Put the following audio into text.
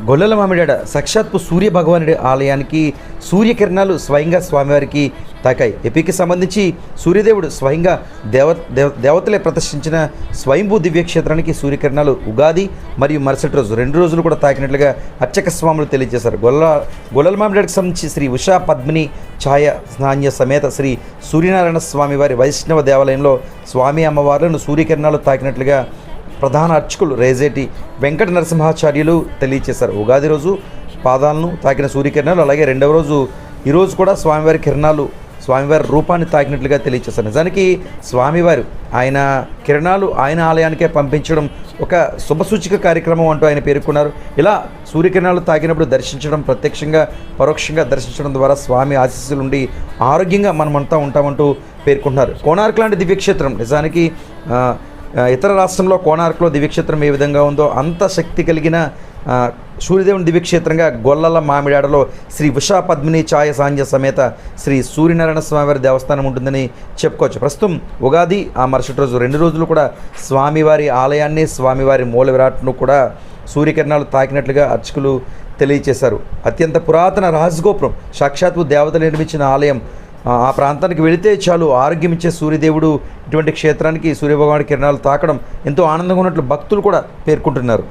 గొల్లల మామిడాడ సాక్షాత్తు సూర్య భగవానుడి ఆలయానికి సూర్యకిరణాలు స్వయంగా స్వామివారికి తాకాయి. ఏపీకి సంబంధించి సూర్యదేవుడు స్వయంగా దేవతలే ప్రదర్శించిన స్వయంభూ దివ్యక్షేత్రానికి సూర్యకిరణాలు ఉగాది మరియు మరుసటి రోజు 2 రోజులు కూడా తాకినట్లుగా అర్చక స్వాములు తెలియజేశారు. గొల్లల మామిడాడికి సంబంధించి శ్రీ ఉషా పద్మిని ఛాయ స్నాన్య సమేత శ్రీ సూర్యనారాయణ స్వామి వారి వైష్ణవ దేవాలయంలో స్వామి అమ్మవార్లను సూర్యకిరణాలు తాకినట్లుగా ప్రధాన అర్చకులు రేజేటి వెంకట నరసింహాచార్యులు తెలియచేశారు. ఉగాది రోజు పాదాలను తాకిన సూర్యకిరణాలు, అలాగే 2వ రోజు ఈరోజు కూడా స్వామివారి కిరణాలు స్వామివారి రూపాన్ని తాకినట్లుగా తెలియచేశారు. నిజానికి స్వామివారు ఆయన కిరణాలు ఆయన ఆలయానికే పంపించడం ఒక శుభసూచిక కార్యక్రమం అంటూ ఆయన పేర్కొన్నారు. ఇలా సూర్యకిరణాలు తాకినప్పుడు దర్శించడం, ప్రత్యక్షంగా పరోక్షంగా దర్శించడం ద్వారా స్వామి ఆశీస్సులు ఉండి ఆరోగ్యంగా మనమంతా ఉంటామంటూ పేర్కొంటున్నారు. కోణార్క్ లాంటి దివ్యక్షేత్రం నిజానికి ఇతర రాష్ట్రంలో కోణార్క్లో దివ్యక్షేత్రం ఏ విధంగా ఉందో అంత శక్తి కలిగిన సూర్యదేవుని దివ్యక్షేత్రంగా గొల్లల మామిడాడలో శ్రీ ఉషా పద్మిని ఛాయ సాంధ్య సమేత శ్రీ సూర్యనారాయణ స్వామివారి దేవస్థానం ఉంటుందని చెప్పుకోవచ్చు. ప్రస్తుతం ఉగాది ఆ మరుసటి రోజు 2 రోజులు కూడా స్వామివారి ఆలయాన్ని, స్వామివారి మూల విరాట్ను కూడా సూర్యకిరణాలు తాకినట్లుగా అర్చకులు తెలియచేశారు. అత్యంత పురాతన రాజగోపురం, సాక్షాత్తు దేవతలు నిర్మించిన ఆలయం. ఆ ప్రాంతానికి వెళితే చాలు ఆరోగ్యం ఇచ్చే సూర్యదేవుడు ఇటువంటి క్షేత్రానికి సూర్యభగవానుడి కిరణాలు తాకడం ఎంతో ఆనందంగా ఉన్నట్లు భక్తులు కూడా పేర్కొంటున్నారు.